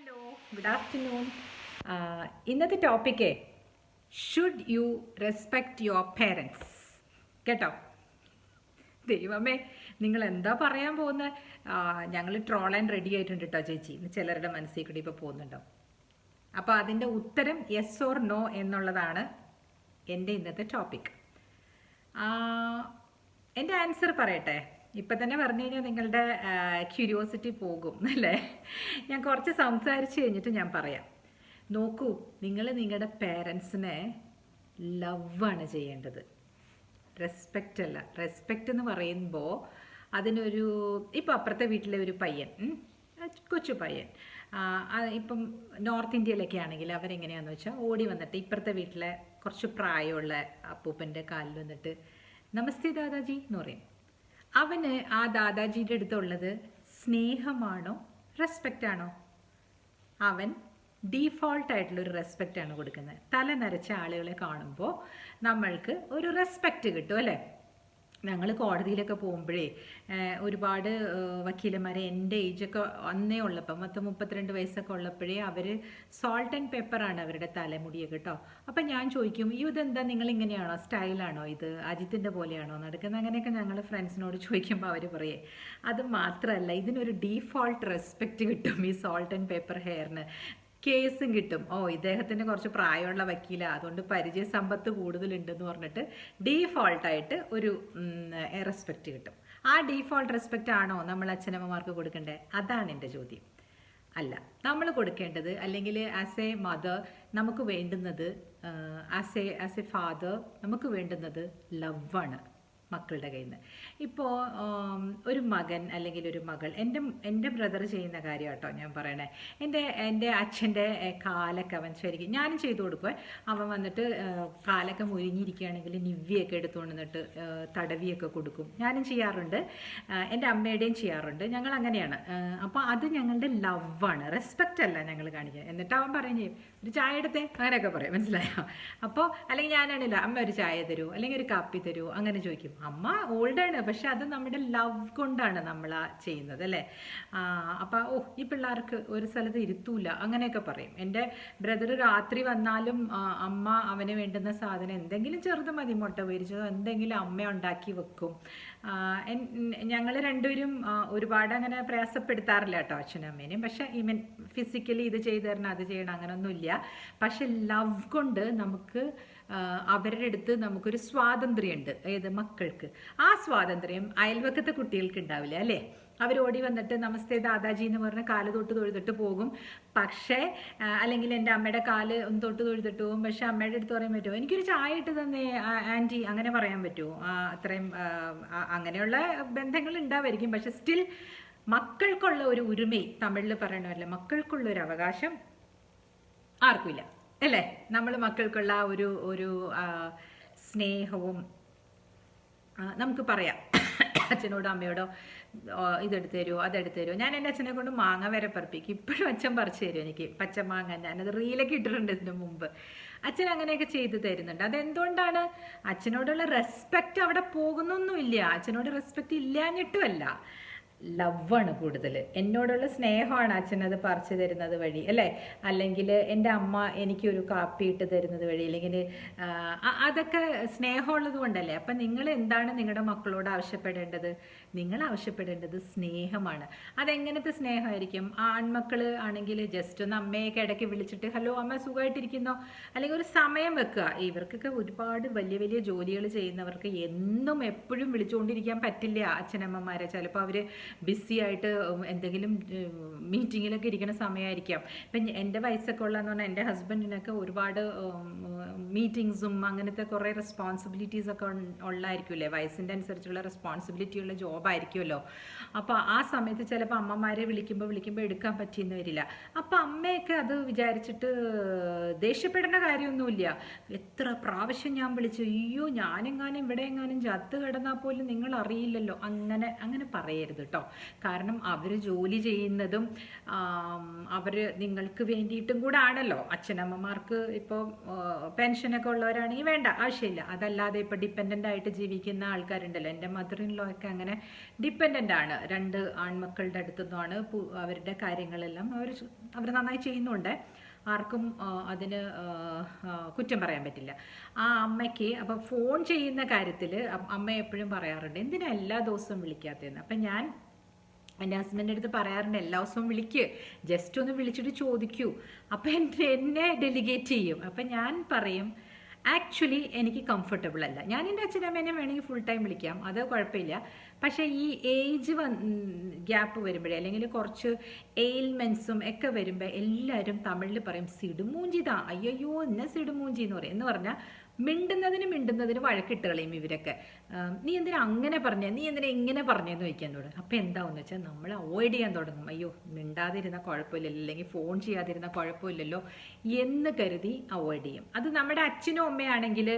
Hello, good afternoon. ഇന്നത്തെ ടോപ്പിക്കേ should you respect your parents. കേട്ടോ, ദൈവമേ, നിങ്ങൾ എന്താ പറയാൻ പോകുന്നത്? ഞങ്ങൾ ട്രോളാൻ റെഡി ആയിട്ടുണ്ട് കേട്ടോ ചേച്ചി. ചിലരുടെ മനസ്സിൽ കൂടി ഇപ്പോൾ പോകുന്നുണ്ടോ? അപ്പോൾ അതിൻ്റെ ഉത്തരം യെസ് ഓർ നോ എന്നുള്ളതാണ് എൻ്റെ ഇന്നത്തെ ടോപ്പിക്. എൻ്റെ ആൻസർ പറയട്ടെ. ഇപ്പം തന്നെ പറഞ്ഞു കഴിഞ്ഞാൽ നിങ്ങളുടെ ക്യൂരിയോസിറ്റി പോകും അല്ലേ? ഞാൻ കുറച്ച് സംസാരിച്ച് കഴിഞ്ഞിട്ട് ഞാൻ പറയാം. നോക്കൂ, നിങ്ങൾ നിങ്ങളുടെ പേരൻസിനെ ലവാണ് ചെയ്യേണ്ടത്, റെസ്പെക്റ്റ് അല്ല. റെസ്പെക്റ്റ് എന്ന് പറയുമ്പോൾ അതിനൊരു, ഇപ്പോൾ അപ്പുറത്തെ വീട്ടിലെ ഒരു പയ്യൻ, കൊച്ചു പയ്യൻ, ഇപ്പം നോർത്ത് ഇന്ത്യയിലൊക്കെ ആണെങ്കിൽ അവരെങ്ങനെയാണെന്ന് വെച്ചാൽ ഓടി വന്നിട്ട് ഇപ്പുറത്തെ വീട്ടിലെ കുറച്ച് പ്രായമുള്ള അപ്പൂപ്പൻ്റെ കാലിൽ വന്നിട്ട് നമസ്തേ ദാദാജി എന്ന് പറയും. അവന് ആ ദാദാജിയുടെ അടുത്തുള്ളത് സ്നേഹമാണോ റെസ്പെക്റ്റ് ആണോ? അവൻ ഡീഫോൾട്ടായിട്ടുള്ളൊരു റെസ്പെക്റ്റ് ആണ് കൊടുക്കുന്നത്. തല നരച്ച ആളുകളെ കാണുമ്പോൾ നമ്മൾക്ക് ഒരു റെസ്പെക്റ്റ് കിട്ടും അല്ലേ? ഞങ്ങൾ കോടതിയിലൊക്കെ പോകുമ്പോഴേ ഒരുപാട് വക്കീലന്മാരെ എൻ്റെ ഏജൊക്കെ അന്നേ ഉള്ളപ്പോൾ 32 വയസ്സൊക്കെ ഉള്ളപ്പോഴേ അവർ സോൾട്ട് ആൻഡ് പെപ്പറാണ് അവരുടെ തലമുടിയൊക്കെ കേട്ടോ. അപ്പം ഞാൻ ചോദിക്കും, ഇതെന്താ നിങ്ങളിങ്ങനെയാണോ, സ്റ്റൈലാണോ, ഇത് അജിത്തിൻ്റെ പോലെയാണോ നടക്കുന്നത്? അങ്ങനെയൊക്കെ ഞങ്ങൾ ഫ്രണ്ട്സിനോട് ചോദിക്കുമ്പോൾ അവർ പറയേ അത് മാത്രമല്ല, ഇതിനൊരു ഡീഫോൾട്ട് റെസ്പെക്റ്റ് കിട്ടും ഈ സോൾട്ട് ആൻഡ് പെപ്പർ ഹെയറിന്. കേസും കിട്ടും. ഇദ്ദേഹത്തിന് കുറച്ച് പ്രായമുള്ള വക്കീലാണ്, അതുകൊണ്ട് പരിചയസമ്പത്ത് കൂടുതലുണ്ടെന്ന് പറഞ്ഞിട്ട് ഡീഫോൾട്ടായിട്ട് ഒരു റെസ്പെക്റ്റ് കിട്ടും. ആ ഡീഫോൾട്ട് റെസ്പെക്റ്റ് ആണോ നമ്മൾ അച്ഛനമ്മമാർക്ക് കൊടുക്കേണ്ടത്? അതാണ് എൻ്റെ ചോദ്യം. അല്ല, നമ്മൾ കൊടുക്കേണ്ടത്, അല്ലെങ്കിൽ ആസ് എ മദർ നമുക്ക് വേണ്ടുന്നത്, ആസ് എ ഫാദർ നമുക്ക് വേണ്ടുന്നത് ലവാണ് മക്കളുടെ കയ്യിൽ നിന്ന്. ഇപ്പോൾ ഒരു മകൻ അല്ലെങ്കിൽ ഒരു മകൾ, എൻ്റെ ബ്രദർ ചെയ്യുന്ന കാര്യം കേട്ടോ ഞാൻ പറയണേ. എൻ്റെ അച്ഛൻ്റെ കാലൊക്കെ അവൻ ശരിക്കും ഞാനും ചെയ്തു കൊടുക്കുവേ. അവൻ വന്നിട്ട് കാലൊക്കെ മുരിഞ്ഞിരിക്കുകയാണെങ്കിൽ നിവ്യയൊക്കെ എടുത്തുകൊണ്ട് വന്നിട്ട് തടവിയൊക്കെ കൊടുക്കും. ഞാനും ചെയ്യാറുണ്ട്, എൻ്റെ അമ്മയുടെയും ചെയ്യാറുണ്ട്. ഞങ്ങൾ അങ്ങനെയാണ്. അപ്പോൾ അത് ഞങ്ങളുടെ ലവാണ്, റെസ്പെക്റ്റ് അല്ല ഞങ്ങൾ കാണിക്കുക. എന്നിട്ട് അവൻ പറയും ചെയ്യും, ഒരു ചായ എടുത്തേ, അങ്ങനെയൊക്കെ പറയും, മനസ്സിലായോ? അപ്പോൾ അല്ലെങ്കിൽ ഞാനാണില്ല, അമ്മ ഒരു ചായ തരൂ അല്ലെങ്കിൽ ഒരു കാപ്പി തരൂ അങ്ങനെ ചോദിക്കും. അമ്മ ഓൾഡാണ്, പക്ഷെ അത് നമ്മുടെ ലവ് കൊണ്ടാണ് നമ്മൾ ചെയ്യുന്നത് അല്ലേ? അപ്പം ഈ പിള്ളേർക്ക് ഒരു സ്ഥലത്ത് ഇരുത്തൂല അങ്ങനെയൊക്കെ പറയും. എൻ്റെ ബ്രദർ രാത്രി വന്നാലും അമ്മ അവന് വേണ്ടുന്ന സാധനം എന്തെങ്കിലും ചെറുത് മതി, മുട്ട പൊരിച്ചതോ എന്തെങ്കിലും അമ്മ ഉണ്ടാക്കി വെക്കും. ഞങ്ങൾ രണ്ടുപേരും ഒരുപാട് അങ്ങനെ പ്രയാസപ്പെടുത്താറില്ല കേട്ടോ അച്ഛനും അമ്മേനെയും. പക്ഷെ ഈവൻ ഫിസിക്കലി ഇത് ചെയ്തു തരണം അത് ചെയ്യണം അങ്ങനെയൊന്നുമില്ല. പക്ഷെ ലവ് കൊണ്ട് നമുക്ക് അവരുടെ അടുത്ത് നമുക്കൊരു സ്വാതന്ത്ര്യമുണ്ട്. ഏത് മക്കൾക്ക്? ആ സ്വാതന്ത്ര്യം അയൽവക്കത്തെ കുട്ടികൾക്ക് ഉണ്ടാവില്ല അല്ലേ? അവർ ഓടി വന്നിട്ട് നമസ്തേ ദാദാജി എന്ന് പറഞ്ഞ കാല് തൊട്ട് തൊഴുതിട്ട് പോകും. പക്ഷേ അല്ലെങ്കിൽ എൻ്റെ അമ്മയുടെ കാല് ഒന്ന് തൊട്ട് തൊഴുതിട്ട് പോകും. പക്ഷെ അമ്മയുടെ അടുത്ത് പറയാൻ പറ്റുമോ, എനിക്കൊരു ചായ ഇട്ട് തന്നേ ആൻറ്റി, അങ്ങനെ പറയാൻ പറ്റുമോ? അത്രയും അങ്ങനെയുള്ള ബന്ധങ്ങൾ ഉണ്ടാവായിരിക്കും. പക്ഷെ സ്റ്റിൽ മക്കൾക്കുള്ള ഒരു ഉരിമ, തമിഴിൽ പറയണമല്ലേ, മക്കൾക്കുള്ള ഒരു അവകാശം ആർക്കുമില്ല അല്ലേ? നമ്മൾ മക്കൾക്കുള്ള ഒരു സ്നേഹവും നമുക്ക് പറയാം. അച്ഛനോടോ അമ്മയോടോ ഇതെടുത്ത് തരുമോ അതെടുത്ത് തരുമോ. ഞാൻ എൻ്റെ അച്ഛനെ കൊണ്ട് മാങ്ങ വരെ പറിപ്പിക്കും. ഇപ്പോഴും അച്ഛൻ പറിച്ചു തരും എനിക്ക് പച്ചമാങ്ങ. ഞാനത് റീലൊക്കെ ഇട്ടിട്ടുണ്ട് ഇതിന് മുമ്പ്. അച്ഛൻ അങ്ങനെയൊക്കെ ചെയ്തു തരുന്നുണ്ട്. അതെന്തുകൊണ്ടാണ്? അച്ഛനോടുള്ള റെസ്പെക്റ്റ് അവിടെ പോകുന്നൊന്നുമില്ല, അച്ഛനോട് റെസ്പെക്റ്റ് ഇല്ലാഞ്ഞിട്ടുമല്ല, ലവാണ് കൂടുതൽ. എന്നോടുള്ള സ്നേഹമാണ് അച്ഛനത് പറിച്ചു തരുന്നത് വഴി അല്ലേ? അല്ലെങ്കിൽ എൻ്റെ അമ്മ എനിക്കൊരു കാപ്പി ഇട്ട് തരുന്നത് വഴി, അല്ലെങ്കിൽ അതൊക്കെ സ്നേഹമുള്ളത് കൊണ്ടല്ലേ? അപ്പം നിങ്ങൾ എന്താണ് നിങ്ങളുടെ മക്കളോട് ആവശ്യപ്പെടേണ്ടത്? നിങ്ങൾ ആവശ്യപ്പെടേണ്ടത് സ്നേഹമാണ്. അതെങ്ങനത്തെ സ്നേഹമായിരിക്കും? ആൺമക്കൾ ആണെങ്കിൽ ജസ്റ്റ് ഒന്ന് അമ്മയൊക്കെ ഇടയ്ക്ക് വിളിച്ചിട്ട് ഹലോ അമ്മ സുഖമായിട്ടിരിക്കുന്നോ, അല്ലെങ്കിൽ ഒരു സമയം വെക്കുക. ഇവർക്കൊക്കെ ഒരുപാട് വലിയ വലിയ ജോലികൾ ചെയ്യുന്നവർക്ക് എന്നും എപ്പോഴും വിളിച്ചുകൊണ്ടിരിക്കാൻ പറ്റില്ല അച്ഛനമ്മമാരെ. ചിലപ്പോൾ അവർ ബിസി ആയിട്ട് എന്തെങ്കിലും മീറ്റിങ്ങിലൊക്കെ ഇരിക്കുന്ന സമയമായിരിക്കാം. ഇപ്പം എൻ്റെ വയസ്സൊക്കെ ഉള്ളതെന്ന് പറഞ്ഞാൽ എൻ്റെ ഹസ്ബൻഡിനൊക്കെ ഒരുപാട് മീറ്റിങ്സും അങ്ങനത്തെ കുറേ റെസ്പോൺസിബിലിറ്റീസ് ഒക്കെ ഉള്ളതായിരിക്കുമല്ലേ? വയസ്സിൻ്റെ അനുസരിച്ചുള്ള റെസ്പോൺസിബിലിറ്റി ഉള്ള ജോബായിരിക്കുമല്ലോ. അപ്പോൾ ആ സമയത്ത് ചിലപ്പോൾ അമ്മമാരെ വിളിക്കുമ്പോൾ എടുക്കാൻ പറ്റിയെന്ന് വരില്ല. അപ്പോൾ അമ്മയൊക്കെ അത് വിചാരിച്ചിട്ട് ദേഷ്യപ്പെടേണ്ട കാര്യമൊന്നുമില്ല. എത്ര പ്രാവശ്യം ഞാൻ വിളിച്ചു, അയ്യോ ഞാനെങ്ങാനും ഇവിടെ എങ്ങാനും ചത്ത് കിടന്നാൽ പോലും നിങ്ങൾ അറിയില്ലല്ലോ, അങ്ങനെ പറയരുത് കേട്ടോ. കാരണം അവർ ജോലി ചെയ്യുന്നതും അവർ നിങ്ങൾക്ക് വേണ്ടിയിട്ടും കൂടെ ആണല്ലോ. അച്ഛനമ്മമാർക്ക് ഇപ്പോൾ പെൻഷൻ പൊസിഷനൊക്കെ ഉള്ളവരാണെങ്കിൽ വേണ്ട, ആവശ്യമില്ല. അതല്ലാതെ ഇപ്പോൾ ഡിപ്പെൻഡൻ്റ് ആയിട്ട് ജീവിക്കുന്ന ആൾക്കാരുണ്ടല്ലോ. എൻ്റെ മദർ ഇൻ ലോ ഒക്കെ അങ്ങനെ ഡിപ്പെൻഡൻ്റ് ആണ്. 2 ആൺമക്കളുടെ അടുത്തുനിന്നാണ് അവരുടെ കാര്യങ്ങളെല്ലാം അവർ നന്നായി ചെയ്യുന്നുണ്ട്. ആർക്കും അതിന് കുറ്റം പറയാൻ പറ്റില്ല. ആ അമ്മയ്ക്ക് അപ്പം ഫോൺ ചെയ്യുന്ന കാര്യത്തിൽ അമ്മ എപ്പോഴും പറയാറുണ്ട്, എന്തിനാ എല്ലാ ദിവസവും വിളിക്കാത്തതെന്ന്. അപ്പം ഞാൻ എൻ്റെ ഹസ്ബൻഡിൻ്റെ അടുത്ത് പറയാറുണ്ട്, എല്ലാ ദിവസവും വിളിക്ക്, ജസ്റ്റ് ഒന്ന് വിളിച്ചിട്ട് ചോദിക്കൂ. അപ്പം എന്നെ ഡെലിഗേറ്റ് ചെയ്യും. അപ്പം ഞാൻ പറയും, ആക്ച്വലി എനിക്ക് കംഫർട്ടബിൾ അല്ല. ഞാൻ എൻ്റെ അച്ഛനമ്മേനെ വേണമെങ്കിൽ ഫുൾ ടൈം വിളിക്കാം, അത് കുഴപ്പമില്ല. പക്ഷേ ഈ ഏജ് ഗ്യാപ്പ് വരുമ്പോഴേ, അല്ലെങ്കിൽ കുറച്ച് എയിൽമെൻസും ഒക്കെ വരുമ്പോൾ എല്ലാവരും തമിഴിൽ പറയും സിടുമൂഞ്ചിതാ, അയ്യോ എന്നെ സിടുമൂഞ്ചി എന്ന് പറയും. എന്ന് പറഞ്ഞാൽ മിണ്ടുന്നതിന് വഴക്കിട്ട് കളയും ഇവരൊക്കെ. നീ എന്തിനാ അങ്ങനെ പറഞ്ഞേ, നീ എന്തിനാ ഇങ്ങനെ പറഞ്ഞേന്ന് ചോദിക്കാൻ തുടങ്ങും. അപ്പോൾ എന്താണെന്ന് വെച്ചാൽ നമ്മൾ അവോയ്ഡ് ചെയ്യാൻ തുടങ്ങും. അയ്യോ മിണ്ടാതിരുന്ന കുഴപ്പമില്ലല്ലോ, അല്ലെങ്കിൽ ഫോൺ ചെയ്യാതിരുന്ന കുഴപ്പമില്ലല്ലോ എന്ന് കരുതി അവോയ്ഡ് ചെയ്യും. അത് നമ്മുടെ അച്ഛനും അമ്മയാണെങ്കിൽ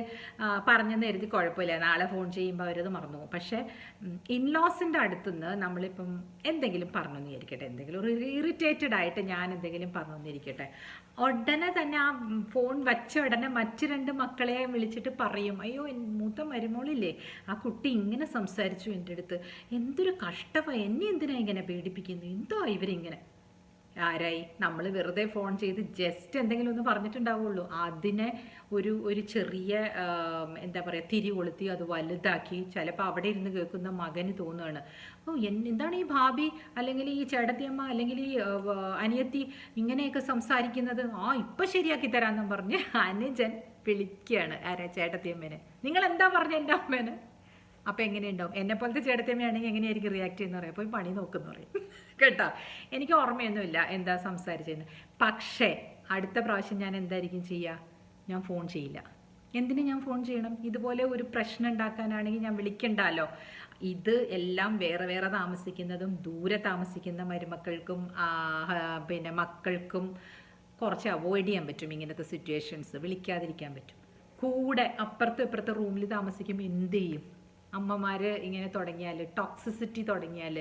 പറഞ്ഞെന്ന് കരുതി കുഴപ്പമില്ല, നാളെ ഫോൺ ചെയ്യുമ്പോൾ അവരത് മറന്നു പോകും. പക്ഷേ ഇൻലോസിൻ്റെ അടുത്തുനിന്ന് നമ്മളിപ്പം എന്തെങ്കിലും പറഞ്ഞു എന്നിരിക്കട്ടെ, എന്തെങ്കിലും ഒരു ഇറിറ്റേറ്റഡ് ആയിട്ട് ഞാൻ എന്തെങ്കിലും പറഞ്ഞു എന്നിരിക്കട്ടെ, ഉടനെ തന്നെ ആ ഫോൺ വച്ച ഉടനെ മറ്റ് 2 മക്കളെ വിളിച്ചിട്ട് പറയും, അയ്യോ മൂത്ത മരുമോളില്ലേ, ആ കുട്ടി ഇങ്ങനെ സംസാരിച്ചു എൻ്റെ അടുത്ത്, എന്തൊരു കഷ്ടമാണ്, എന്നെ എന്തിനാ ഇങ്ങനെ പേടിപ്പിക്കുന്നു, എന്തോ ഇവരിങ്ങനെ. ആരായി? നമ്മൾ വെറുതെ ഫോൺ ചെയ്ത് ജസ്റ്റ് എന്തെങ്കിലും ഒന്ന് പറഞ്ഞിട്ടുണ്ടാവുള്ളൂ, അതിനെ ഒരു ചെറിയ എന്താ പറയുക തിരി കൊളുത്തി അത് വലുതാക്കി ചിലപ്പോൾ അവിടെ ഇരുന്ന് കേൾക്കുന്ന മകന് തോന്നുകയാണ്, ഓ എന്താണ് ഈ ഭാബി അല്ലെങ്കിൽ ഈ ചേട്ടത്തിയമ്മ അല്ലെങ്കിൽ ഈ അനിയത്തി ഇങ്ങനെയൊക്കെ സംസാരിക്കുന്നത്, ഇപ്പം ശരിയാക്കി തരാമെന്നും പറഞ്ഞ് അനുജൻ വിളിക്കുകയാണ് ആരാ ചേട്ടത്തിയമ്മേനെ, നിങ്ങൾ എന്താ പറഞ്ഞ എൻ്റെ അമ്മേനെ. അപ്പോൾ എങ്ങനെയുണ്ടാവും? എന്നെപ്പോലത്തെ ചേട്ടത്തിയമ്മയാണെങ്കിൽ എങ്ങനെയായിരിക്കും റിയാക്ട് ചെയ്യുന്ന പറയാം, പോയി പണി നോക്കുന്നു പറയും കേട്ടോ. എനിക്ക് ഓർമ്മയൊന്നുമില്ല എന്താ സംസാരിച്ചതെന്ന്. പക്ഷേ അടുത്ത പ്രാവശ്യം ഞാൻ എന്തായിരിക്കും ചെയ്യുക? ഞാൻ ഫോൺ ചെയ്യില്ല. എന്തിനു ഞാൻ ഫോൺ ചെയ്യണം? ഇതുപോലെ ഒരു പ്രശ്നം ഉണ്ടാക്കാനാണെങ്കിൽ ഞാൻ വിളിക്കണ്ടല്ലോ. ഇത് എല്ലാം വേറെ താമസിക്കുന്നതും ദൂരെ താമസിക്കുന്ന മരുമക്കൾക്കും പിന്നെ മക്കൾക്കും കുറച്ച് അവോയ്ഡ് ചെയ്യാൻ പറ്റും. ഇങ്ങനത്തെ സിറ്റുവേഷൻസ് വിളിക്കാതിരിക്കാൻ പറ്റും. കൂടെ അപ്പുറത്തെ റൂമിൽ താമസിക്കുമ്പോൾ എന്ത് ചെയ്യും? അമ്മമാർ ഇങ്ങനെ തുടങ്ങിയാൽ, ടോക്സിസിറ്റി തുടങ്ങിയാൽ,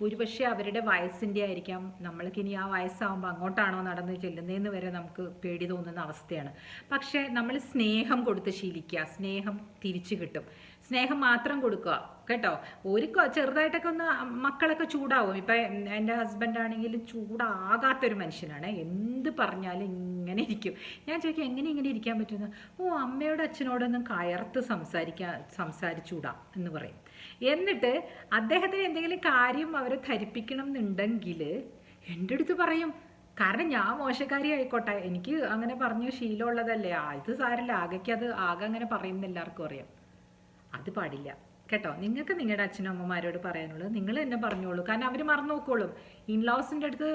ഒരുപക്ഷെ അവരുടെ വയസ്സിൻ്റെ ആയിരിക്കാം, നമ്മൾക്കിനി ആ വയസ്സാകുമ്പോൾ അങ്ങോട്ടാണോ നടന്ന് ചെല്ലുന്നതെന്ന് വരെ നമുക്ക് പേടി തോന്നുന്ന അവസ്ഥയാണ്. പക്ഷേ നമ്മൾ സ്നേഹം കൊടുത്ത് ശീലിക്കുക, സ്നേഹം തിരിച്ചു കിട്ടും. സ്നേഹം മാത്രം കൊടുക്കുക കേട്ടോ. ഒരു ചെറുതായിട്ടൊക്കെ ഒന്ന് മക്കളൊക്കെ ചൂടാവും. ഇപ്പം എൻ്റെ ഹസ്ബൻഡാണെങ്കിലും ചൂടാകാത്തൊരു മനുഷ്യനാണ്, എന്ത് പറഞ്ഞാലും ഇങ്ങനെ ഇരിക്കും. ഞാൻ ചോദിക്കും എങ്ങനെ ഇങ്ങനെ ഇരിക്കാൻ പറ്റുന്നു? അമ്മയോട് അച്ഛനോടൊന്നും കയർത്ത് സംസാരിച്ചൂടാ എന്ന് പറയും. എന്നിട്ട് അദ്ദേഹത്തിന് എന്തെങ്കിലും കാര്യം അവരെ ധരിപ്പിക്കണം എന്നുണ്ടെങ്കിൽ എൻ്റെ അടുത്ത് പറയും, കാരണം ഞാൻ മോശക്കാരി ആയിക്കോട്ടെ, എനിക്ക് അങ്ങനെ പറഞ്ഞു ശീലമുള്ളതല്ലേ, ഇത് സാരല്ല, ആകെ അങ്ങനെ പറയുന്ന എല്ലാവർക്കും അറിയാം. അത് പാടില്ല കേട്ടോ. നിങ്ങൾക്ക് നിങ്ങളുടെ അച്ഛനും അമ്മമാരോട് പറയാനുള്ളത് നിങ്ങൾ തന്നെ പറഞ്ഞോളൂ, കാരണം അവർ മറന്നു നോക്കോളും. ഇൻലോസിൻ്റെ അടുത്ത്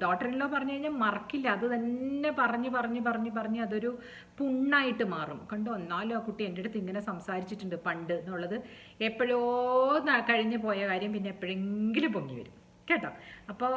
ഡോട്ടർ ഇൻലോ പറഞ്ഞു കഴിഞ്ഞാൽ മറക്കില്ല, അത് തന്നെ പറഞ്ഞ് അതൊരു പുണ്ണായിട്ട് മാറും. കണ്ടോ, എന്നാലും ആ കുട്ടി എൻ്റെ അടുത്ത് ഇങ്ങനെ സംസാരിച്ചിട്ടുണ്ട് പണ്ട് എന്നുള്ളത് എപ്പോഴോ കഴിഞ്ഞു പോയ കാര്യം പിന്നെ എപ്പോഴെങ്കിലും പൊങ്ങി വരും കേട്ടോ. അപ്പോൾ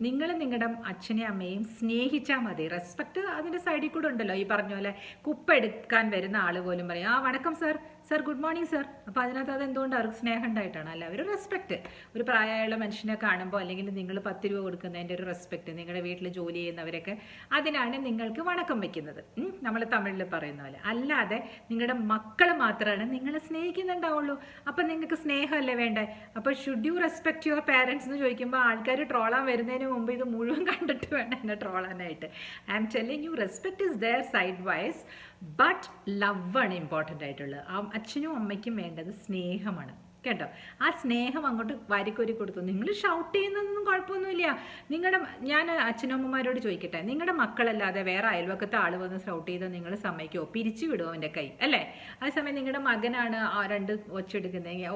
നിങ്ങൾ നിങ്ങളുടെ അച്ഛനെയും അമ്മയും സ്നേഹിച്ചാൽ മതി. റെസ്പെക്റ്റ് അതിൻ്റെ സൈഡിൽ കൂടെ ഉണ്ടല്ലോ. ഈ പറഞ്ഞ പോലെ കുപ്പ എടുക്കാൻ വരുന്ന ആൾ പോലും പറയും, വണക്കം സർ ഗുഡ് മോർണിംഗ് സർ. അപ്പോൾ അതിനകത്ത് അത് എന്തുകൊണ്ട് അവർക്ക് സ്നേഹം ഉണ്ടായിട്ടാണ്, അല്ല ഒരു റെസ്പെക്റ്റ്. ഒരു പ്രായമുള്ള മനുഷ്യനെ കാണുമ്പോൾ അല്ലെങ്കിൽ നിങ്ങൾ 10 രൂപ കൊടുക്കുന്നതിൻ്റെ ഒരു റെസ്പെക്റ്റ്, നിങ്ങളുടെ വീട്ടിൽ ജോലി ചെയ്യുന്നവരൊക്കെ അതിനാണ് നിങ്ങൾക്ക് വണക്കം വയ്ക്കുന്നത്, നമ്മൾ തമിഴിൽ പറയുന്ന പോലെ. അല്ലാതെ നിങ്ങളുടെ മക്കൾ മാത്രമാണ് നിങ്ങളെ സ്നേഹിക്കുന്നുണ്ടാവുള്ളൂ. അപ്പം നിങ്ങൾക്ക് സ്നേഹമല്ലേ വേണ്ടേ? അപ്പോൾ should you respect your parents എന്ന് ചോദിക്കുമ്പോൾ ആൾക്കാർ ട്രോളാൻ വരുന്നതിന് മുമ്പ് ഇത് മുഴുവൻ കണ്ടിട്ട് വേണം എന്നെ ട്രോളാനായിട്ട്. I am telling you, respect is there side wise, but love ആണ് ഇമ്പോർട്ടൻ്റ് ആയിട്ടുള്ളത്. അച്ഛനും അമ്മയ്ക്കും വേണ്ടത് സ്നേഹമാണ് കേട്ടോ. ആ സ്നേഹം അങ്ങോട്ട് വാരിക്കോരി കൊടുത്തു. നിങ്ങൾ ഷൗട്ട് ചെയ്യുന്നതൊന്നും കുഴപ്പമൊന്നുമില്ല. ഞാൻ അച്ഛനും അമ്മമാരോട് ചോദിക്കട്ടെ, നിങ്ങളുടെ മക്കളല്ലാതെ വേറെ അയൽവക്കത്തെ ആൾ വന്ന് ഷൗട്ട് ചെയ്താൽ നിങ്ങൾ സമ്മതിക്കുമോ? പിരിച്ചു വിടുമോ അവൻ്റെ കൈ അല്ലേ? അതേസമയം നിങ്ങളുടെ മകനാണ് ആ 2 ഒച്ചെടുക്കുന്നതെങ്കിൽ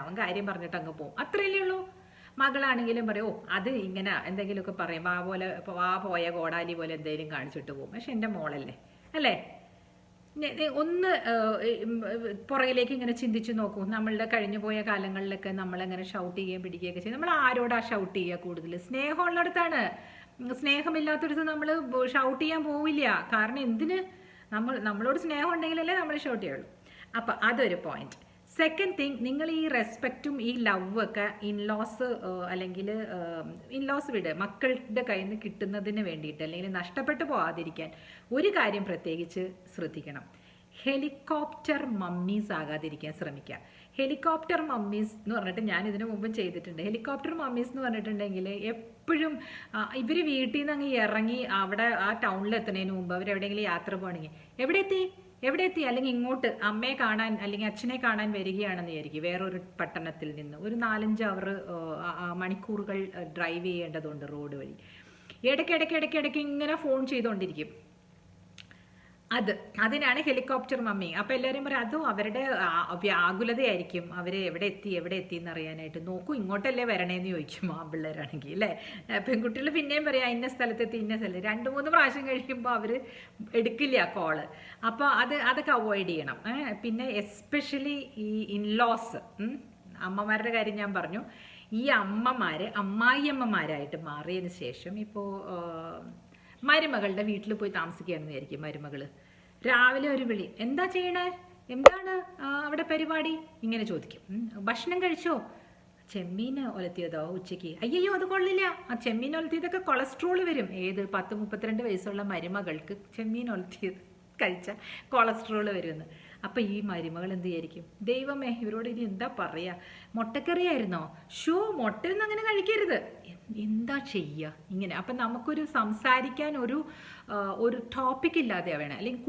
അവൻ കാര്യം പറഞ്ഞിട്ട് അങ്ങ് പോകും, അത്രയല്ലേ ഉള്ളൂ. മകളാണെങ്കിലും പറയും, അത് ഇങ്ങനെ എന്തെങ്കിലുമൊക്കെ പറയും, വാ പോയ കോടാലി പോലെ എന്തെങ്കിലും കാണിച്ചിട്ട് പോകും. പക്ഷെ എൻ്റെ മോളല്ലേ അല്ലേ? ഒന്ന് പുറകിലേക്ക് ഇങ്ങനെ ചിന്തിച്ച് നോക്കൂ. നമ്മളുടെ കഴിഞ്ഞു പോയ കാലങ്ങളിലൊക്കെ നമ്മളെങ്ങനെ ഷൗട്ട് ചെയ്യുകയും പിടിക്കുകയൊക്കെ ചെയ്യും. നമ്മൾ ആരോടാ ഷൗട്ട് ചെയ്യുക? കൂടുതൽ സ്നേഹമുള്ളിടത്താണ്. സ്നേഹമില്ലാത്തടത്ത് നമ്മൾ ഷൗട്ട് ചെയ്യാൻ പോവില്ല. കാരണം എന്തിന്? നമ്മളോട് സ്നേഹം ഉണ്ടെങ്കിലല്ലേ നമ്മൾ ഷൗട്ട് ചെയ്യുള്ളൂ. അപ്പം അതൊരു പോയിന്റ്. സെക്കൻഡ് തിങ്, നിങ്ങൾ ഈ റെസ്പെക്റ്റും ഈ ലവ് ഒക്കെ ഇൻലോസ് അല്ലെങ്കിൽ ഇൻലോസ് വിട് മക്കളുടെ കയ്യിൽ നിന്ന് കിട്ടുന്നതിന് വേണ്ടിയിട്ട് അല്ലെങ്കിൽ നഷ്ടപ്പെട്ടു പോകാതിരിക്കാൻ ഒരു കാര്യം പ്രത്യേകിച്ച് ശ്രദ്ധിക്കണം. ഹെലികോപ്റ്റർ മമ്മീസ് ആകാതിരിക്കാൻ ശ്രമിക്കുക. ഹെലികോപ്റ്റർ മമ്മീസ് എന്ന് പറഞ്ഞിട്ട് ഞാൻ ഇതിനു മുമ്പ് ചെയ്തിട്ടുണ്ട്. ഹെലികോപ്റ്റർ മമ്മീസ് എന്ന് പറഞ്ഞിട്ടുണ്ടെങ്കിൽ എപ്പോഴും ഇവർ വീട്ടിൽ നിന്ന് അങ്ങ് ഇറങ്ങി അവിടെ ആ ടൗണിൽ എത്തുന്നതിന് മുമ്പ് അവരെവിടെയെങ്കിലും യാത്ര പോകണമെങ്കിൽ എവിടെ എത്തി അല്ലെങ്കിൽ ഇങ്ങോട്ട് അമ്മയെ കാണാൻ അല്ലെങ്കിൽ അച്ഛനെ കാണാൻ വരികയാണെന്ന് വിചാരിക്കും. വേറൊരു പട്ടണത്തിൽ നിന്ന് ഒരു 4-5 അവർ മണിക്കൂറുകൾ ഡ്രൈവ് ചെയ്യേണ്ടതുണ്ട് റോഡ് വഴി. ഇടയ്ക്കിടയ്ക്ക് ഇങ്ങനെ ഫോൺ ചെയ്തുകൊണ്ടിരിക്കും. അതിനാണ് ഹെലികോപ്റ്റർ മമ്മി. അപ്പം എല്ലാവരും പറയും അതും അവരുടെ വ്യാകുലതയായിരിക്കും. അവർ എവിടെ എത്തി എന്നറിയാനായിട്ട്. നോക്കൂ ഇങ്ങോട്ടല്ലേ വരണേന്ന് ചോദിക്കും ആ പിള്ളേരാണെങ്കിൽ അല്ലേ. പെൺകുട്ടികൾ പിന്നെയും പറയാം ഇന്ന സ്ഥലത്തെത്തി 2-3 പ്രാവശ്യം കഴിയുമ്പോൾ അവർ എടുക്കില്ല കോള്. അപ്പോൾ അതൊക്കെ അവോയ്ഡ് ചെയ്യണം. പിന്നെ എസ്പെഷ്യലി ഈ ഇൻലോസ് അമ്മമാരുടെ കാര്യം ഞാൻ പറഞ്ഞു. ഈ അമ്മായിയമ്മമാരായിട്ട് മാറിയതിന് ശേഷം ഇപ്പോൾ മരുമകളുടെ വീട്ടിൽ പോയി താമസിക്കുകയാണെന്ന് വിചാരിക്കും. മരുമകൾ രാവിലെ ഒരു വിളി, എന്താ ചെയ്യണേ, എന്താണ് അവിടെ പരിപാടി, ഇങ്ങനെ ചോദിക്കും. ഭക്ഷണം കഴിച്ചോ? ചെമ്മീൻ ഒലത്തിയതോ ഉച്ചയ്ക്ക്? അയ്യോ അത് കൊള്ളില്ല. ആ ചെമ്മീൻ ഒലത്തിയതൊക്കെ കൊളസ്ട്രോൾ വരും. ഏത് 10-32 വയസ്സുള്ള മരുമകൾക്ക് ചെമ്മീൻ ഒലത്തിയത് കഴിച്ച കൊളസ്ട്രോൾ വരുമെന്ന്. അപ്പം ഈ മരുമകൾ എന്ത് വിചാരിക്കും, ദൈവമേ ഇവരോട് ഇനി എന്താ പറയുക, മുട്ടക്കറിയായിരുന്നോ, മുട്ടയൊന്നും അങ്ങനെ കഴിക്കരുത്, എന്താ ചെയ്യുക ഇങ്ങനെ. അപ്പം നമുക്കൊരു സംസാരിക്കാൻ ഒരു ടോപ്പിക് ഇല്ലാതെ വേണം. അല്ലെങ്കിൽ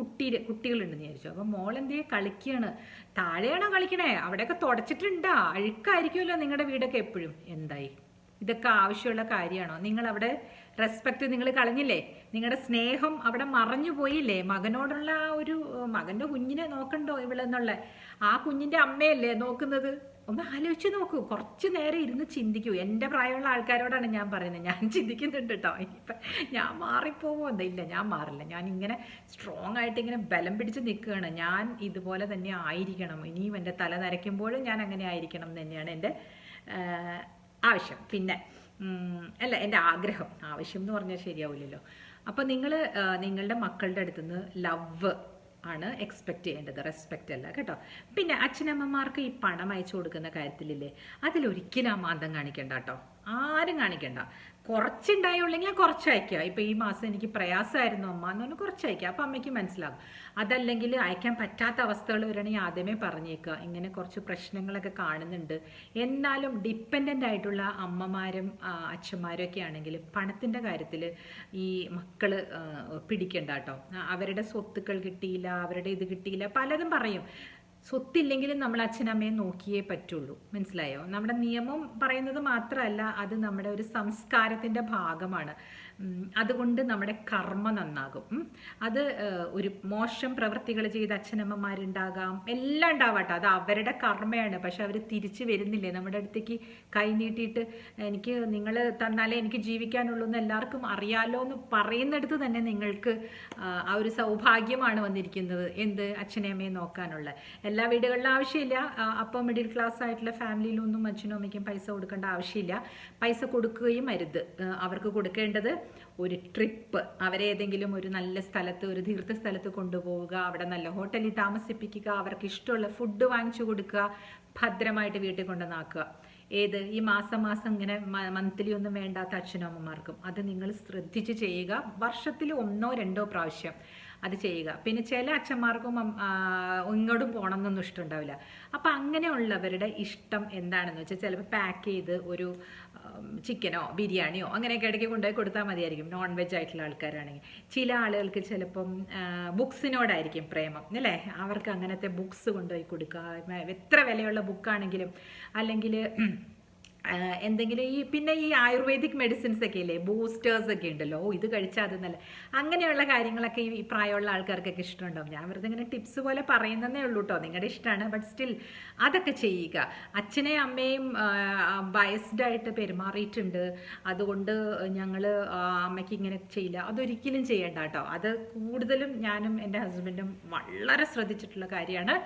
കുട്ടികളുണ്ടെന്ന് വിചാരിച്ചു. അപ്പം മോളെന്തേ കളിക്കുകയാണ്, താഴെയാണോ കളിക്കണേ, അവിടെയൊക്കെ തുടച്ചിട്ടുണ്ടാ, അഴുക്കായിരിക്കുമല്ലോ നിങ്ങളുടെ വീടൊക്കെ എപ്പോഴും, എന്തായി, ഇതൊക്കെ ആവശ്യമുള്ള കാര്യമാണോ? നിങ്ങളവിടെ റെസ്പെക്റ്റ് നിങ്ങൾ കളഞ്ഞില്ലേ, നിങ്ങളുടെ സ്നേഹം അവിടെ മറഞ്ഞു പോയില്ലേ. മകനോടുള്ള ആ ഒരു മകൻ്റെ കുഞ്ഞിനെ നോക്കണ്ടോ ഇവളെന്നുള്ള ആ കുഞ്ഞിൻ്റെ അമ്മയല്ലേ നോക്കുന്നത്. ഒന്ന് ആലോചിച്ച് നോക്കൂ, കുറച്ച് നേരം ഇരുന്ന് ചിന്തിക്കൂ. എൻ്റെ പ്രായമുള്ള ആൾക്കാരോടാണ് ഞാൻ പറയുന്നത്, ഞാൻ ചിന്തിക്കുന്നുണ്ട് കേട്ടോ. ഇനിയിപ്പം ഞാൻ മാറിപ്പോവോ? ഇല്ല, ഞാൻ മാറില്ല. ഞാൻ ഇങ്ങനെ സ്ട്രോങ് ആയിട്ട് ഇങ്ങനെ ബലം പിടിച്ച് നിൽക്കുകയാണ്. ഞാൻ ഇതുപോലെ തന്നെ ആയിരിക്കണം, ഇനിയും എൻ്റെ തല നരയ്ക്കുമ്പോഴും ഞാൻ അങ്ങനെ ആയിരിക്കണം എന്ന് തന്നെയാണ് എൻ്റെ ആവശ്യം. പിന്നെ അല്ല എൻ്റെ ആഗ്രഹം. ആവശ്യം എന്ന് പറഞ്ഞാൽ ശരിയാവില്ലല്ലോ. അപ്പോൾ നിങ്ങൾ നിങ്ങളുടെ മക്കളുടെ അടുത്തുനിന്ന് ലവ് ആണ് എക്സ്പെക്റ്റ് ചെയ്യേണ്ടത്, റെസ്പെക്റ്റ് അല്ല കേട്ടോ. പിന്നെ അച്ഛനമ്മമാർക്ക് ഈ പണം അയച്ചു കൊടുക്കുന്ന കാര്യത്തിലില്ലേ, അതിലൊരിക്കലും അമാന്തം കാണിക്കണ്ട കേട്ടോ, ആരും കാണിക്കണ്ട. കുറച്ചുണ്ടായുള്ളെങ്കിൽ കുറച്ച് അയക്കുക. ഇപ്പം ഈ മാസം എനിക്ക് പ്രയാസമായിരുന്നു അമ്മ എന്ന് പറഞ്ഞാൽ കുറച്ച് അയക്കുക, അപ്പം അമ്മയ്ക്ക് മനസ്സിലാകും. അതല്ലെങ്കിൽ അയക്കാൻ പറ്റാത്ത അവസ്ഥകൾ വരണമെങ്കിൽ ആദ്യമേ പറഞ്ഞേക്കുക, ഇങ്ങനെ കുറച്ച് പ്രശ്നങ്ങളൊക്കെ കാണുന്നുണ്ട്. എന്നാലും ഡിപ്പെൻഡൻ്റ് ആയിട്ടുള്ള അമ്മമാരും അച്ഛന്മാരും ഒക്കെ ആണെങ്കിൽ പണത്തിൻ്റെ കാര്യത്തിൽ ഈ മക്കൾ പിടിക്കണ്ട കേട്ടോ. അവരുടെ സ്വത്തുക്കൾ കിട്ടിയില്ല, അവരുടെ ഇത് കിട്ടിയില്ല, പലതും പറയും. സ്വത്തില്ലെങ്കിലും നമ്മൾ അച്ഛനമ്മയെ നോക്കിയേ പറ്റുള്ളൂ, മനസ്സിലായോ? നമ്മുടെ നിയമം പറയുന്നത് മാത്രമല്ല, അത് നമ്മുടെ ഒരു സംസ്കാരത്തിൻ്റെ ഭാഗമാണ്. അതുകൊണ്ട് നമ്മുടെ കർമ്മ നന്നാകും. അത് ഒരു മോശം പ്രവൃത്തികൾ ചെയ്ത് അച്ഛനമ്മമാരുണ്ടാകാം, എല്ലാം ഉണ്ടാവാട്ടോ, അത് അവരുടെ കർമ്മയാണ്. പക്ഷെ അവർ തിരിച്ചു വരുന്നില്ലേ നമ്മുടെ അടുത്തേക്ക് കൈ നീട്ടിയിട്ട് എനിക്ക് നിങ്ങൾ തന്നാലേ എനിക്ക് ജീവിക്കാനുള്ളൂ എന്ന് എല്ലാവർക്കും അറിയാലോ എന്ന് പറയുന്നിടത്ത് തന്നെ നിങ്ങൾക്ക് ആ ഒരു സൗഭാഗ്യമാണ് വന്നിരിക്കുന്നത്. എന്ത്? അച്ഛനെ അമ്മയെ നോക്കാനുള്ള. എല്ലാ വീടുകളിലും ആവശ്യമില്ല. അപ്പോൾ മിഡിൽ ക്ലാസ് ആയിട്ടുള്ള ഫാമിലിയിലൊന്നും അച്ഛനും അമ്മയ്ക്കും പൈസ കൊടുക്കേണ്ട ആവശ്യമില്ല. പൈസ കൊടുക്കുകയും അരുത്. അവർക്ക് കൊടുക്കേണ്ടത് ഒരു ട്രിപ്പ്, അവരേതെങ്കിലും ഒരു നല്ല സ്ഥലത്ത്, ഒരു തീർത്ഥ സ്ഥലത്ത് കൊണ്ടുപോവുക, അവിടെ നല്ല ഹോട്ടലിൽ താമസിപ്പിക്കുക, അവർക്ക് ഇഷ്ടമുള്ള ഫുഡ് വാങ്ങിച്ചു കൊടുക്കുക, ഭദ്രമായിട്ട് വീട്ടിൽ കൊണ്ടുവന്നാക്കുക. ഏത്? ഈ മാസം ഇങ്ങനെ മന്ത്ലി ഒന്നും വേണ്ടാത്ത അച്ഛനും അമ്മമാർക്കും അത് നിങ്ങൾ ശ്രദ്ധിച്ച് ചെയ്യുക. വർഷത്തിൽ 1-2 പ്രാവശ്യം അത് ചെയ്യുക. പിന്നെ ചില അച്ഛന്മാർക്കും ഇങ്ങോട്ടും പോകണം എന്നൊന്നും ഇഷ്ടമുണ്ടാവില്ല. അപ്പം അങ്ങനെയുള്ളവരുടെ ഇഷ്ടം എന്താണെന്ന് വെച്ചാൽ ചിലപ്പോൾ പാക്ക് ചെയ്ത് ഒരു ചിക്കനോ ബിരിയാണിയോ അങ്ങനെയൊക്കെ ഇടയ്ക്ക് കൊണ്ടുപോയി കൊടുത്താൽ മതിയായിരിക്കും, നോൺ വെജ് ആയിട്ടുള്ള ആൾക്കാരാണെങ്കിൽ. ചില ആളുകൾക്ക് ചിലപ്പം ബുക്സിനോടായിരിക്കും പ്രേമം അല്ലേ, അവർക്ക് അങ്ങനത്തെ ബുക്സ് കൊണ്ടുപോയി കൊടുക്കുക, എത്ര വിലയുള്ള ബുക്കാണെങ്കിലും. അല്ലെങ്കിൽ എന്തെങ്കിലും പിന്നെ ഈ ആയുർവേദിക് മെഡിസിൻസ് ഒക്കെ ഇല്ലേ, ബൂസ്റ്റേഴ്സ് ഒക്കെ ഉണ്ടല്ലോ, ഇത് കഴിച്ചാൽ അത് നല്ല, അങ്ങനെയുള്ള കാര്യങ്ങളൊക്കെ ഈ പ്രായമുള്ള ആൾക്കാർക്കൊക്കെ ഇഷ്ടമുണ്ടാവും. ഞാൻ വെറുതെ ഇങ്ങനെ ടിപ്സ് പോലെ പറയുന്നതേ ഉള്ളൂ കേട്ടോ, നിങ്ങളുടെ ഇഷ്ടമാണ്. ബട്ട് സ്റ്റിൽ അതൊക്കെ ചെയ്യുക. അച്ഛനെയും അമ്മയും ബയസ്ഡ് ആയിട്ട് പെരുമാറിയിട്ടുണ്ട്, അതുകൊണ്ട് ഞങ്ങൾ അമ്മയ്ക്ക് ഇങ്ങനെ ചെയ്യില്ല, അതൊരിക്കലും ചെയ്യേണ്ട കേട്ടോ. അത് കൂടുതലും ഞാനും എൻ്റെ ഹസ്ബൻഡും വളരെ ശ്രദ്ധിച്ചിട്ടുള്ള കാര്യമാണ്.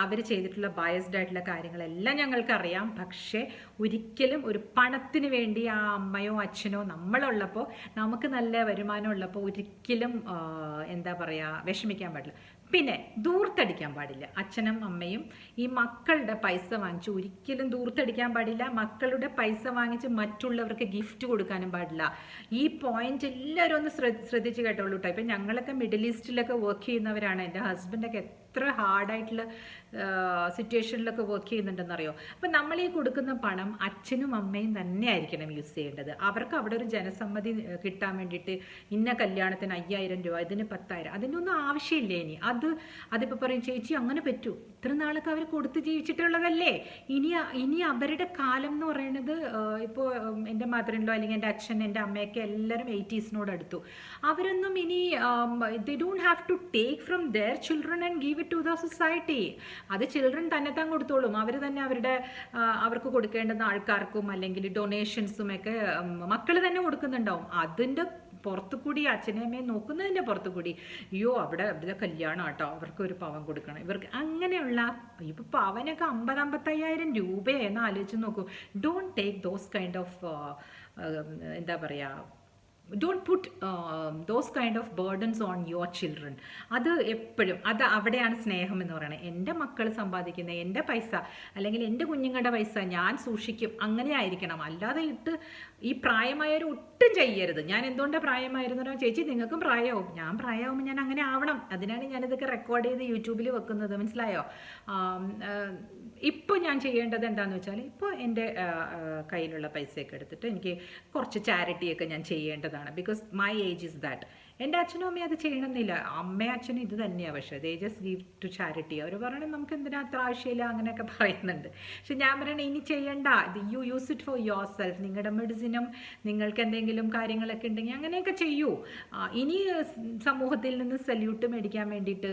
അവർ ചെയ്തിട്ടുള്ള ബയസ്ഡ് ആയിട്ടുള്ള കാര്യങ്ങളെല്ലാം ഞങ്ങൾക്കറിയാം. പക്ഷേ ഒരിക്കലും ഒരു പണത്തിന് വേണ്ടി ആ അമ്മയോ അച്ഛനോ നമ്മളുള്ളപ്പോൾ, നമുക്ക് നല്ല വരുമാനം ഉള്ളപ്പോൾ ഒരിക്കലും എന്താ പറയുക, വിഷമിക്കാൻ പാടില്ല. പിന്നെ ധൂർത്തടിക്കാൻ പാടില്ല. അച്ഛനും അമ്മയും ഈ മക്കളുടെ പൈസ വാങ്ങിച്ച് ഒരിക്കലും ധൂർത്തടിക്കാൻ പാടില്ല. മക്കളുടെ പൈസ വാങ്ങിച്ച് മറ്റുള്ളവർക്ക് ഗിഫ്റ്റ് കൊടുക്കാനും പാടില്ല. ഈ പോയിന്റ് എല്ലാവരും ഒന്ന് ശ്രദ്ധിച്ച് കേട്ടോളൂ കേട്ടോ. ഇപ്പം ഞങ്ങളൊക്കെ മിഡിൽ ഈസ്റ്റിലൊക്കെ വർക്ക് ചെയ്യുന്നവരാണ്. എൻ്റെ ഹസ്ബൻഡൊക്കെ എത്ര ഹാർഡായിട്ടുള്ള സിറ്റുവേഷനിലൊക്കെ വർക്ക് ചെയ്യുന്നുണ്ടെന്നറിയോ. അപ്പം നമ്മൾ ഈ കൊടുക്കുന്ന പണം അച്ഛനും അമ്മയും തന്നെ ആയിരിക്കണം യൂസ് ചെയ്യേണ്ടത്. അവർക്ക് അവിടെ ഒരു ജനസമ്മതി കിട്ടാൻ വേണ്ടിയിട്ട് ഇന്ന കല്യാണത്തിന് 5000 രൂപ, ഇതിന് 10,000, അതിനൊന്നും ആവശ്യമില്ല. അതിപ്പോൾ പറയും ചേച്ചി അങ്ങനെ പറ്റൂ, ഇത്ര നാളൊക്കെ അവർ കൊടുത്ത് ജീവിച്ചിട്ടുള്ളതല്ലേ. ഇനി അവരുടെ കാലം എന്ന് പറയുന്നത് ഇപ്പോൾ എൻ്റെ മദറിൻലോ അല്ലെങ്കിൽ എൻ്റെ അച്ഛൻ എൻ്റെ അമ്മയൊക്കെ എല്ലാവരും 80s അടുത്തു. അവരൊന്നും ഇനി they don't have to take from their children and give it to the society. അത് ചിൽഡ്രൻ തന്നെത്താൻ കൊടുത്തോളും. അവർ തന്നെ അവർക്ക് കൊടുക്കേണ്ടുന്ന ആൾക്കാർക്കും അല്ലെങ്കിൽ ഡൊണേഷൻസും ഒക്കെ മക്കൾ തന്നെ കൊടുക്കുന്നുണ്ടാവും. അതിൻ്റെ പുറത്തു കൂടി അച്ഛനമ്മയെ നോക്കുന്നതിൻ്റെ പുറത്തു കൂടി അയ്യോ അവിടെ കല്യാണം കേട്ടോ, അവർക്ക് ഒരു പവൻ കൊടുക്കണം, ഇവർക്ക് അങ്ങനെയുള്ള ഇപ്പോൾ പവനൊക്കെ 50,000-55,000 രൂപയെന്ന് ആലോചിച്ച് നോക്കൂ. Don't take those kind of എന്താ പറയുക, don't put those kind of burdens on your children. അത് എപ്പോഴും അവിടെയാണ് സ്നേഹം എന്ന് പറയുന്നത്. എൻ്റെ മക്കൾ സമ്പാദിക്കുന്ന എൻ്റെ പൈസ അല്ലെങ്കിൽ എൻ്റെ കുഞ്ഞുങ്ങളുടെ പൈസ ഞാൻ സൂക്ഷിക്കും, അങ്ങനെ ആയിരിക്കണം. അല്ലാതെ ഈ പ്രായമായവർ ഒട്ടും ചെയ്യരുത്. ഞാൻ എന്തുകൊണ്ടാണ് പ്രായമായിരുന്നു ചേച്ചി, നിങ്ങൾക്കും പ്രായമാവും, ഞാൻ പ്രായമാകുമ്പോൾ ഞാൻ അങ്ങനെ ആവണം. അതിനാണ് ഞാനിതൊക്കെ റെക്കോർഡ് ചെയ്ത് യൂട്യൂബിൽ വെക്കുന്നത്, മനസ്സിലായോ. ഇപ്പോൾ ഞാൻ ചെയ്യേണ്ടത് എന്താണെന്ന് വെച്ചാൽ, ഇപ്പോൾ എൻ്റെ കയ്യിലുള്ള പൈസയൊക്കെ എടുത്തിട്ട് എനിക്ക് കുറച്ച് ചാരിറ്റിയൊക്കെ ഞാൻ ചെയ്യേണ്ടതാണ്. Because my age is that. എൻ്റെ അച്ഛനും അമ്മയും അത് ചെയ്യണമെന്നില്ല, അമ്മയും അച്ഛനും ഇത് തന്നെയാണ്. പക്ഷേ they just give to charity. അവർ പറയണത് നമുക്ക് എന്തിനാ അത്ര ആവശ്യമില്ല അങ്ങനെയൊക്കെ പറയുന്നുണ്ട്. പക്ഷെ ഞാൻ പറയണേ ഇനി ചെയ്യണ്ട, you use it for your self. നിങ്ങളുടെ മെഡിസിനും നിങ്ങൾക്ക് എന്തെങ്കിലും കാര്യങ്ങളൊക്കെ ഉണ്ടെങ്കിൽ അങ്ങനെയൊക്കെ ചെയ്യൂ. ഇനി സമൂഹത്തിൽ നിന്ന് സല്യൂട്ട് മേടിക്കാൻ വേണ്ടിയിട്ട്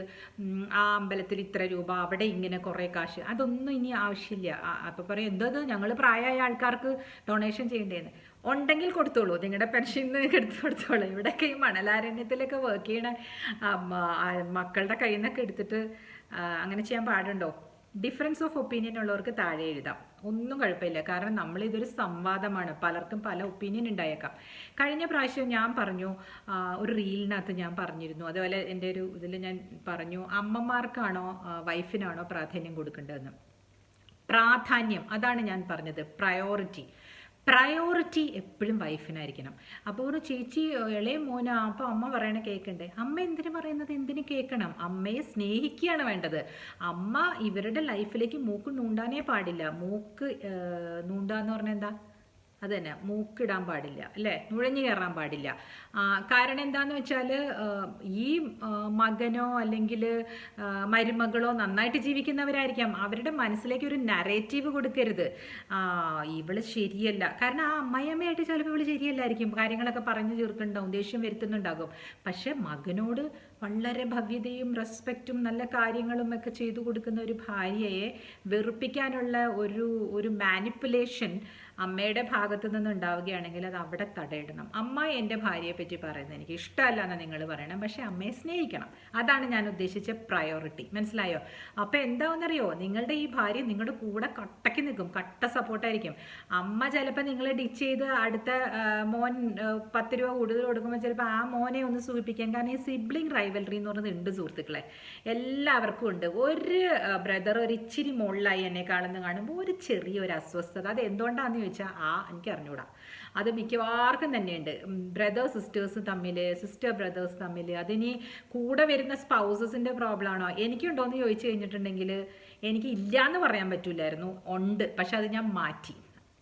ആ അമ്പലത്തിൽ ഇത്ര രൂപ, അവിടെ ഇങ്ങനെ കുറേ കാശ്, അതൊന്നും ഇനി ആവശ്യമില്ല. അപ്പോൾ പറയും എന്തത് ഞങ്ങൾ പ്രായമായ ആൾക്കാർക്ക് ഡൊണേഷൻ ചെയ്യേണ്ടതെന്ന്. ഉണ്ടെങ്കിൽ കൊടുത്തോളൂ, നിങ്ങളുടെ പെൻഷൻ എടുത്ത് കൊടുത്തോളൂ. ഇവിടെയൊക്കെ ഈ മണലാരണ്യത്തിലൊക്കെ വർക്ക് ചെയ്യണ മക്കളുടെ കയ്യിൽ നിന്നൊക്കെ എടുത്തിട്ട് അങ്ങനെ ചെയ്യാൻ പാടുണ്ടോ? ഡിഫറൻസ് ഓഫ് ഒപ്പീനിയൻ ഉള്ളവർക്ക് താഴെ എഴുതാം, ഒന്നും കുഴപ്പമില്ല. കാരണം നമ്മളിതൊരു സംവാദമാണ്, പലർക്കും പല ഒപ്പീനിയൻ ഉണ്ടായേക്കാം. കഴിഞ്ഞ പ്രാവശ്യം ഞാൻ പറഞ്ഞു, ഒരു റീലിനകത്ത് ഞാൻ പറഞ്ഞിരുന്നു, അതുപോലെ എൻ്റെ ഒരു ഇതിൽ ഞാൻ പറഞ്ഞു, അമ്മമാർക്കാണോ വൈഫിനാണോ പ്രാധാന്യം കൊടുക്കേണ്ടതെന്ന്. പ്രാധാന്യം, അതാണ് ഞാൻ പറഞ്ഞത്, പ്രയോറിറ്റി എപ്പോഴും വൈഫിനായിരിക്കണം. അപ്പോൾ ഒരു ചേച്ചി ഇളയ മോനാ, അപ്പോൾ അമ്മ പറയണ കേൾക്കണ്ടേ? അമ്മ എന്തിനു പറയുന്നത് എന്തിനു കേൾക്കണം? അമ്മയെ സ്നേഹിക്കുകയാണ് വേണ്ടത്. അമ്മ ഇവരുടെ ലൈഫിലേക്ക് മൂക്ക് നൂണ്ടാനേ പാടില്ല. മൂക്ക് നൂണ്ടാന്ന് പറഞ്ഞാൽ എന്താ? അത് തന്നെ, മൂക്കിടാൻ പാടില്ല അല്ലേ, നുഴഞ്ഞു കയറാൻ പാടില്ല. കാരണം എന്താണെന്ന് വെച്ചാൽ ഈ മകനോ അല്ലെങ്കിൽ മരുമകളോ നന്നായിട്ട് ജീവിക്കുന്നവരായിരിക്കാം, അവരുടെ മനസ്സിലേക്ക് ഒരു നറേറ്റീവ് കൊടുക്കരുത്, ഇവള് ശരിയല്ല. കാരണം ആ അമ്മയമ്മയായിട്ട് ചിലപ്പോൾ ഇവള് ശരിയല്ലായിരിക്കും, കാര്യങ്ങളൊക്കെ പറഞ്ഞു തീർക്കുന്നുണ്ടാവും, ദേഷ്യം വരുത്തുന്നുണ്ടാകും. പക്ഷെ മകനോട് വളരെ ഭവ്യതയും റെസ്പെക്റ്റും നല്ല കാര്യങ്ങളും ഒക്കെ ചെയ്തു കൊടുക്കുന്ന ഒരു ഭാര്യയെ വെറുപ്പിക്കാനുള്ള ഒരു മാനിപ്പുലേഷൻ അമ്മയുടെ ഭാഗത്തു നിന്ന് ഉണ്ടാവുകയാണെങ്കിൽ അത് അവിടെ തടയിടണം. അമ്മ എൻ്റെ ഭാര്യയെ പറ്റി പറയുന്നത് എനിക്ക് ഇഷ്ടമല്ല എന്ന് നിങ്ങൾ പറയണം, പക്ഷെ അമ്മയെ സ്നേഹിക്കണം. അതാണ് ഞാൻ ഉദ്ദേശിച്ച പ്രയോറിറ്റി, മനസ്സിലായോ? അപ്പോൾ എന്താണെന്നറിയോ, നിങ്ങളുടെ ഈ ഭാര്യ നിങ്ങളുടെ കൂടെ കട്ടയ്ക്ക് നിൽക്കും, കട്ട സപ്പോർട്ടായിരിക്കും. അമ്മ ചിലപ്പോൾ നിങ്ങളെ ഡിച്ച് ചെയ്ത് അടുത്ത മോൻ 10 രൂപ കൂടുതൽ കൊടുക്കുമ്പോൾ ചിലപ്പോൾ ആ മോനെ ഒന്ന് സൂചിപ്പിക്കാം. കാരണം ഈ സിബ്ലിംഗ് റൈവൽറി എന്ന് പറയുന്നത് ഉണ്ട് സുഹൃത്തുക്കളെ, എല്ലാവർക്കും ഉണ്ട്. ഒരു ബ്രദർ ഒരു ഇച്ചിരി മുകളിലായി എന്നെ കാണുമ്പോൾ ഒരു ചെറിയൊരു അസ്വസ്ഥത, അത് എന്തുകൊണ്ടാണെന്ന് ചോദിച്ചാൽ എനിക്ക് അറിഞ്ഞൂടാ. അത് മിക്കവാർക്കും തന്നെയുണ്ട്. സിസ്റ്റർ ബ്രദേഴ്സ് തമ്മിൽ. അതിനി കൂടെ വരുന്ന സ്പൗസസിൻ്റെ പ്രോബ്ലം ആണോ? എനിക്കുണ്ടോയെന്ന് ചോദിച്ചു കഴിഞ്ഞിട്ടുണ്ടെങ്കിൽ എനിക്ക് ഇല്ലയെന്ന് പറയാൻ പറ്റില്ലായിരുന്നു, ഉണ്ട്. പക്ഷെ അത് ഞാൻ മാറ്റി,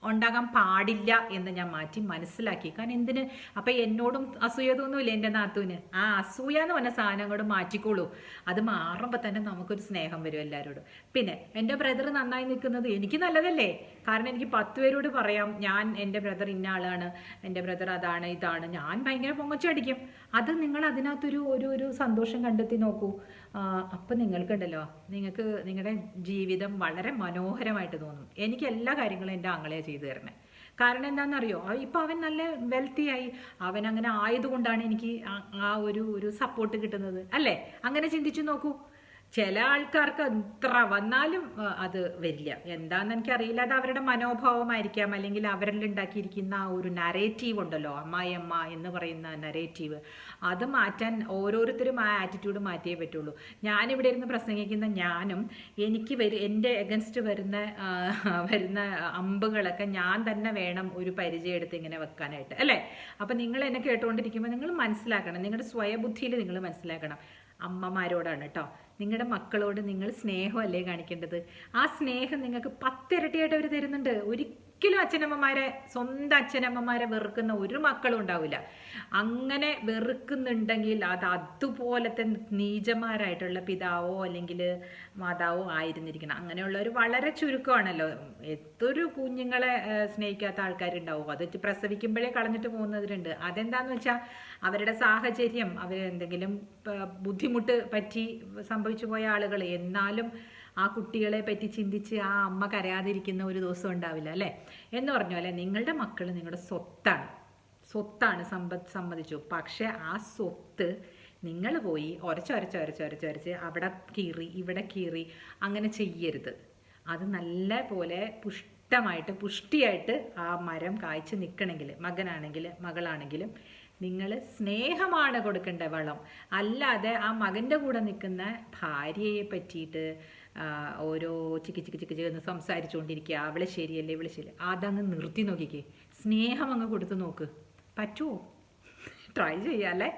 ഉണ്ടാകാൻ പാടില്ല എന്ന് ഞാൻ മാറ്റി മനസ്സിലാക്കി. കാരണം എന്തിന്? അപ്പം എന്നോടും അസൂയ തോന്നൂല്ലേ എൻ്റെ നാത്തൂന്? ആ അസൂയ എന്ന് പറഞ്ഞ സാധനം കൂടെ മാറ്റിക്കോളൂ. അത് മാറുമ്പോൾ തന്നെ നമുക്കൊരു സ്നേഹം വരും എല്ലാവരോടും. പിന്നെ എൻ്റെ ബ്രദർ നന്നായി നിൽക്കുന്നത് എനിക്ക് നല്ലതല്ലേ? കാരണം എനിക്ക് 10 പേരോട് പറയാം എൻ്റെ ബ്രദർ ഇന്ന ആളാണ്, എൻ്റെ ബ്രദർ അതാണ് ഇതാണ്, ഞാൻ ഭയങ്കര പൊങ്ങച്ചടിക്കും. അത് നിങ്ങൾ അതിനകത്തൊരു സന്തോഷം കണ്ടെത്തി നോക്കൂ. അപ്പം നിങ്ങൾക്കുണ്ടല്ലോ, നിങ്ങൾക്ക് നിങ്ങളുടെ ജീവിതം വളരെ മനോഹരമായിട്ട് തോന്നും. എനിക്ക് എല്ലാ കാര്യങ്ങളും എൻ്റെ ആങ്ങളെയാണ് ചെയ്തു തരണേ. കാരണം എന്താണെന്നറിയോ, ഇപ്പം അവൻ നല്ല വെൽത്തി ആയി, അവൻ അങ്ങനെ ആയതുകൊണ്ടാണ് എനിക്ക് ആ ഒരു സപ്പോർട്ട് കിട്ടുന്നത് അല്ലേ? അങ്ങനെ ചിന്തിച്ചു നോക്കൂ. ചില ആൾക്കാർക്ക് എത്ര വന്നാലും അത് വരില്ല. എന്താണെന്ന് എനിക്കറിയില്ല. അത് അവരുടെ മനോഭാവമായിരിക്കാം, അല്ലെങ്കിൽ അവരിൽ ഉണ്ടാക്കിയിരിക്കുന്ന ആ ഒരു നരേറ്റീവ് ഉണ്ടല്ലോ, അമ്മായിയമ്മ എന്ന് പറയുന്ന നരേറ്റീവ്, അത് മാറ്റാൻ ഓരോരുത്തരും ആ ആറ്റിറ്റ്യൂഡ് മാറ്റിയേ പറ്റുള്ളൂ. ഞാനിവിടെ ഇരുന്ന് പ്രസംഗിക്കുന്ന ഞാനും എനിക്ക് എൻ്റെ എഗൻസ്റ്റ് വരുന്ന അമ്പുകളൊക്കെ ഞാൻ തന്നെ വേണം ഒരു പരിചയം എടുത്ത് ഇങ്ങനെ വെക്കാനായിട്ട്, അല്ലേ? അപ്പം നിങ്ങൾ എന്നെ കേട്ടുകൊണ്ടിരിക്കുമ്പോൾ നിങ്ങൾ മനസ്സിലാക്കണം, നിങ്ങളുടെ സ്വയബുദ്ധിയിൽ നിങ്ങൾ മനസ്സിലാക്കണം. അമ്മമാരോടാണ് കേട്ടോ, നിങ്ങളുടെ മക്കളോട് നിങ്ങൾ സ്നേഹമല്ലേ കാണിക്കേണ്ടത്? ആ സ്നേഹം നിങ്ങൾക്ക് 10 ഇരട്ടിയായിട്ട് അവർ തരുന്നുണ്ട്. ഒരിക്കലും സ്വന്തം അച്ഛനമ്മമാരെ വെറുക്കുന്ന ഒരു മക്കളും ഉണ്ടാവില്ല. അങ്ങനെ വെറുക്കുന്നുണ്ടെങ്കിൽ അത് അതുപോലത്തെ നീചന്മാരായിട്ടുള്ള പിതാവോ അല്ലെങ്കിൽ മാതാവോ ആയിരുന്നിരിക്കണം. അങ്ങനെയുള്ളവർ വളരെ ചുരുക്കമാണല്ലോ. എത്തൊരു കുഞ്ഞുങ്ങളെ സ്നേഹിക്കാത്ത ആൾക്കാരുണ്ടാവും. അത് പ്രസവിക്കുമ്പോഴേ കളഞ്ഞിട്ട് പോകുന്നവരുണ്ട്. അതെന്താന്ന് വെച്ചാൽ അവരുടെ സാഹചര്യം, അവരെന്തെങ്കിലും ബുദ്ധിമുട്ട് പറ്റി സംഭവിച്ചു പോയ ആളുകൾ. എന്നാലും ആ കുട്ടികളെ പറ്റി ചിന്തിച്ച് ആ അമ്മ കരയാതിരിക്കുന്ന ഒരു ദിവസം ഉണ്ടാവില്ല, അല്ലേ? എന്ന് പറഞ്ഞ പോലെ നിങ്ങളുടെ മക്കൾ നിങ്ങളുടെ സ്വത്താണ്, സമ്മതിച്ചു. പക്ഷെ ആ സ്വത്ത് നിങ്ങൾ പോയി ഒരച്ചൊരച്ച് അവിടെ കീറി ഇവിടെ കീറി അങ്ങനെ ചെയ്യരുത്. അത് നല്ല പോലെ പുഷ്ടിയായിട്ട് ആ മരം കായ്ച്ച് നിൽക്കണമെങ്കിൽ, മകളാണെങ്കിലും നിങ്ങൾ സ്നേഹമാണ് കൊടുക്കേണ്ട വളം. അല്ലാതെ ആ മകൻ്റെ കൂടെ നിൽക്കുന്ന ഭാര്യയെ പറ്റിയിട്ട് ഓരോ ചിക്ക് എന്ന് സംസാരിച്ചുകൊണ്ടിരിക്കുക. അവളെ ശരിയല്ലേ, ഇവളെ ശരി, അതങ്ങ് നിർത്തി നോക്കിക്കേ. സ്നേഹം അങ്ങ് കൊടുത്ത് നോക്ക്. പറ്റുമോ? ട്രൈ ചെയ്യാല്ലേ?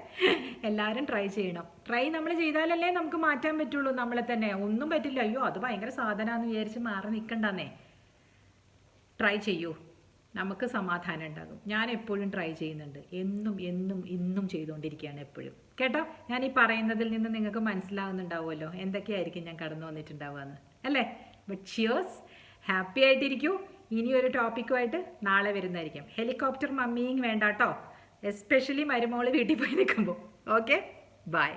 എല്ലാവരും ട്രൈ ചെയ്യണം. നമ്മൾ ചെയ്താലല്ലേ നമുക്ക് മാറ്റാൻ പറ്റുള്ളൂ നമ്മളെ തന്നെ. ഒന്നും പറ്റില്ല, അയ്യോ അത് ഭയങ്കര സാധനമാണെന്ന് വിചാരിച്ച് മാറി നിൽക്കണ്ടെന്നേ. ട്രൈ ചെയ്യൂ, നമുക്ക് സമാധാനം ഉണ്ടാകും. ഞാൻ എപ്പോഴും ട്രൈ ചെയ്യുന്നുണ്ട്, ഇന്നും ചെയ്തുകൊണ്ടിരിക്കുകയാണ് എപ്പോഴും. കേട്ടോ, ഞാൻ ഈ പറയുന്നതിൽ നിന്ന് നിങ്ങൾക്ക് മനസ്സിലാകുന്നുണ്ടാവുമല്ലോ എന്തൊക്കെയായിരിക്കും ഞാൻ കടന്നു വന്നിട്ടുണ്ടാവുകയെന്ന്, അല്ലേ? ബട്ട് ചിയേഴ്സ്, ഹാപ്പി ആയിട്ടിരിക്കൂ. ഇനിയൊരു ടോപ്പിക്കുമായിട്ട് നാളെ വരുന്നതായിരിക്കും. ഹെലികോപ്റ്റർ മമ്മിയും വേണ്ട കേട്ടോ, എസ്പെഷ്യലി മരുമോള് വീട്ടിൽ പോയി നിൽക്കുമ്പോൾ. Okay, by.